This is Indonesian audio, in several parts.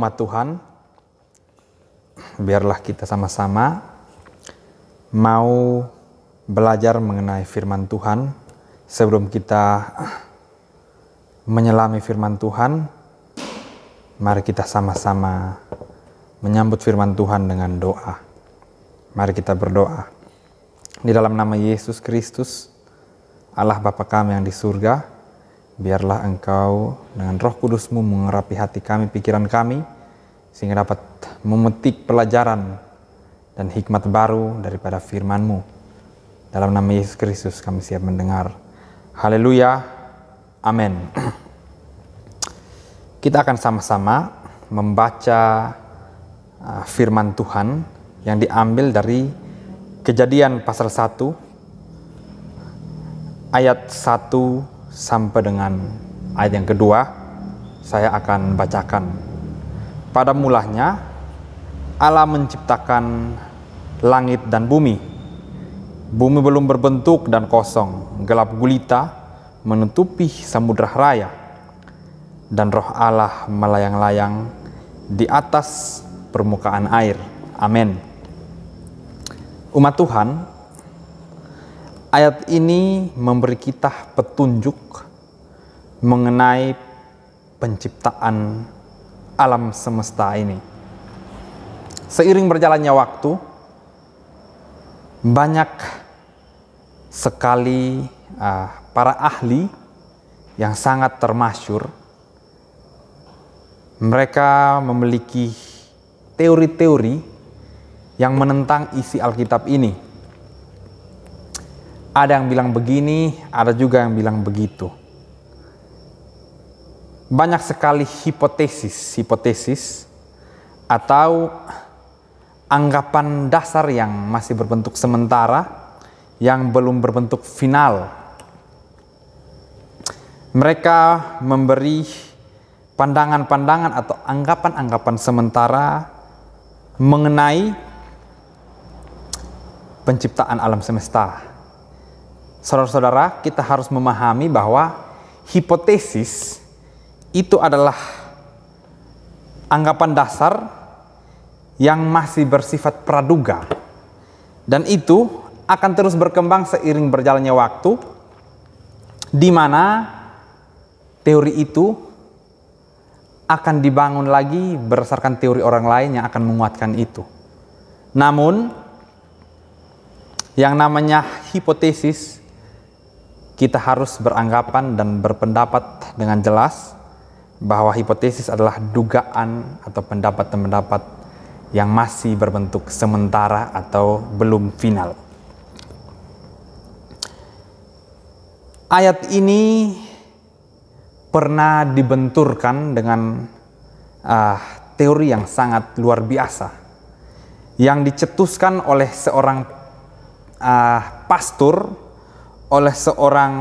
umat Tuhan, biarlah kita sama-sama mau belajar mengenai firman Tuhan. Sebelum kita menyelami firman Tuhan, mari kita sama-sama menyambut firman Tuhan dengan doa. Mari kita berdoa. Di dalam nama Yesus Kristus, Allah Bapa kami yang di surga, biarlah Engkau dengan Roh Kudus-Mu mengurapi hati kami, pikiran kami, sehingga dapat memetik pelajaran dan hikmat baru daripada firman-Mu. Dalam nama Yesus Kristus kami siap mendengar. Haleluya, amin. Kita akan sama-sama membaca firman Tuhan yang diambil dari Kejadian pasal 1 ayat 1 sampai dengan ayat yang kedua. Saya akan bacakan. Pada mulanya Allah menciptakan langit dan bumi. Bumi belum berbentuk dan kosong, gelap gulita menutupi samudra raya, dan roh Allah melayang-layang di atas permukaan air. Amin. Umat Tuhan, ayat ini memberi kita petunjuk mengenai penciptaan alam semesta ini. Seiring berjalannya waktu, banyak sekali para ahli yang sangat termasyhur. Mereka memiliki teori-teori yang menentang isi Alkitab ini. Ada yang bilang begini, ada juga yang bilang begitu. Banyak sekali hipotesis atau anggapan dasar yang masih berbentuk sementara, yang belum berbentuk final. Mereka memberi pandangan-pandangan atau anggapan-anggapan sementara mengenai penciptaan alam semesta. Saudara-saudara, kita harus memahami bahwa hipotesis itu adalah anggapan dasar yang masih bersifat praduga, dan itu akan terus berkembang seiring berjalannya waktu, di mana teori itu akan dibangun lagi berdasarkan teori orang lain yang akan menguatkan itu. Namun yang namanya hipotesis, kita harus beranggapan dan berpendapat dengan jelas bahwa hipotesis adalah dugaan atau pendapat-pendapat yang masih berbentuk sementara atau belum final. Ayat ini pernah dibenturkan dengan teori yang sangat luar biasa yang dicetuskan oleh seorang pastor, oleh seorang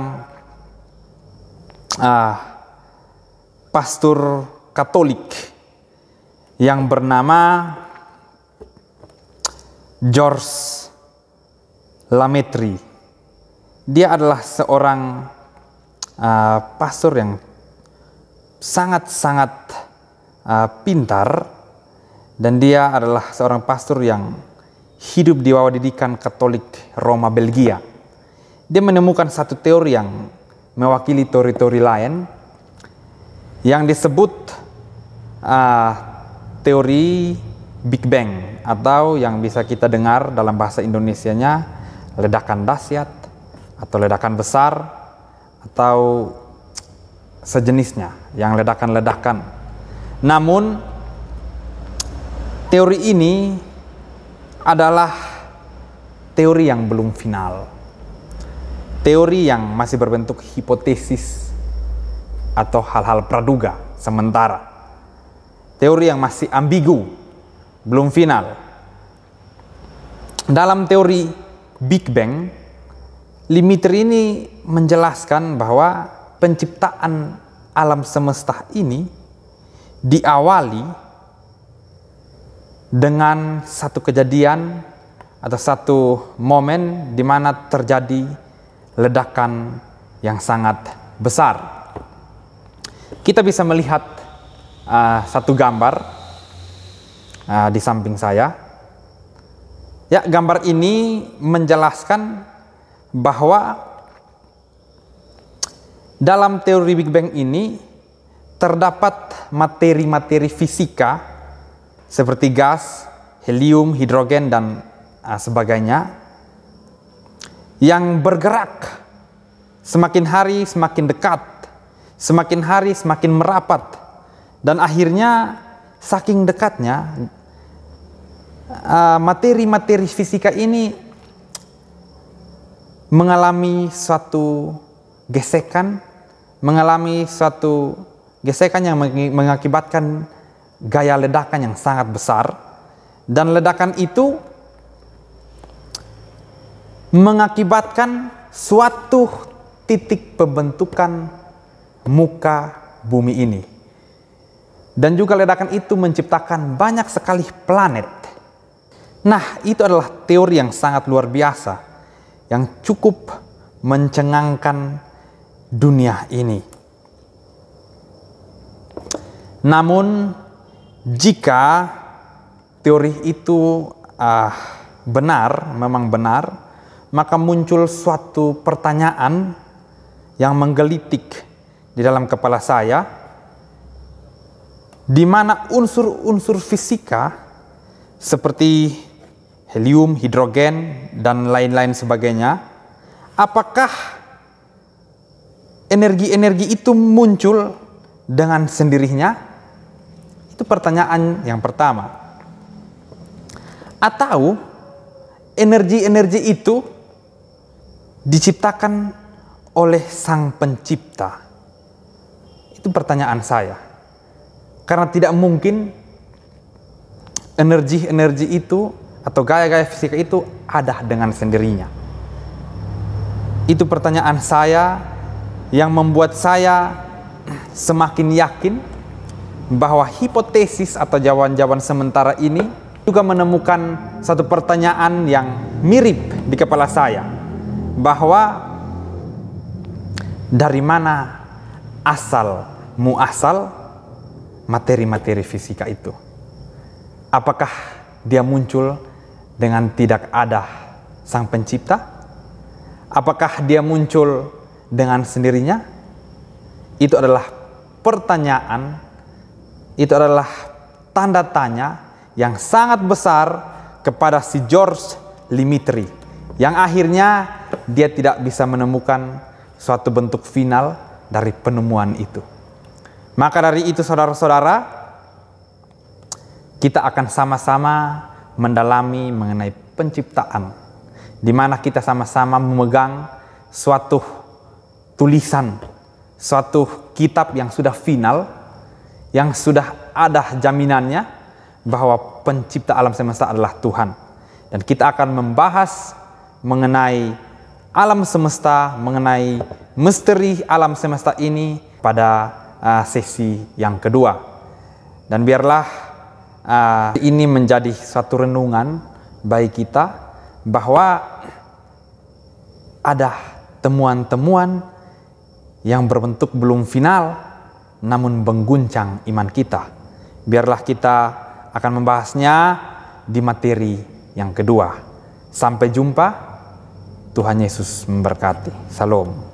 pastor Katolik yang bernama George Lametri. Dia adalah seorang pastor yang sangat-sangat pintar, dan dia adalah seorang pastor yang hidup di bawah didikan Katolik Roma Belgia. Dia menemukan satu teori yang mewakili teori-teori lain yang disebut teori Big Bang, atau yang bisa kita dengar dalam bahasa Indonesianya ledakan dahsyat atau ledakan besar atau sejenisnya, yang ledakan-ledakan. Namun teori ini adalah teori yang belum final, teori yang masih berbentuk hipotesis atau hal-hal praduga sementara, teori yang masih ambigu, belum final. Dalam teori Big Bang, Lametri ini menjelaskan bahwa penciptaan alam semesta ini diawali dengan satu kejadian atau satu momen di mana terjadi ledakan yang sangat besar. Kita bisa melihat satu gambar di samping saya. Ya, gambar ini menjelaskan bahwa dalam teori Big Bang ini terdapat materi-materi fisika seperti gas, helium, hidrogen, dan sebagainya yang bergerak semakin hari semakin dekat, semakin hari semakin merapat, dan akhirnya saking dekatnya materi-materi fisika ini mengalami suatu gesekan, yang mengakibatkan gaya ledakan yang sangat besar, dan ledakan itu mengakibatkan suatu titik pembentukan muka bumi ini. Dan juga ledakan itu menciptakan banyak sekali planet. Nah, itu adalah teori yang sangat luar biasa, yang cukup mencengangkan dunia ini. Namun, jika teori itu memang benar, maka muncul suatu pertanyaan yang menggelitik di dalam kepala saya, di mana unsur-unsur fisika seperti helium, hidrogen, dan lain-lain sebagainya, apakah energi-energi itu muncul dengan sendirinya? Itu pertanyaan yang pertama. Atau energi-energi itu diciptakan oleh Sang Pencipta? Itu pertanyaan saya. Karena tidak mungkin energi-energi itu atau gaya-gaya fisika itu ada dengan sendirinya. Itu pertanyaan saya yang membuat saya semakin yakin bahwa hipotesis atau jawaban-jawaban sementara ini juga menemukan satu pertanyaan yang mirip di kepala saya, bahwa dari mana muasal materi-materi fisika itu? Apakah dia muncul dengan tidak ada Sang Pencipta? Apakah dia muncul dengan sendirinya? Itu adalah pertanyaan, itu adalah tanda tanya yang sangat besar kepada si George Lemaitre, yang akhirnya dia tidak bisa menemukan suatu bentuk final dari penemuan itu. Maka dari itu, saudara-saudara, kita akan sama-sama mendalami mengenai penciptaan, di mana kita sama-sama memegang suatu tulisan, suatu kitab yang sudah final, yang sudah ada jaminannya bahwa pencipta alam semesta adalah Tuhan. Dan kita akan membahas mengenai alam semesta, mengenai misteri alam semesta ini pada sesi yang kedua. Dan biarlah ini menjadi suatu renungan bagi kita, bahwa ada temuan-temuan yang berbentuk belum final, namun mengguncang iman kita. Biarlah kita akan membahasnya di materi yang kedua. Sampai jumpa. Tuhan Yesus memberkati. Salam.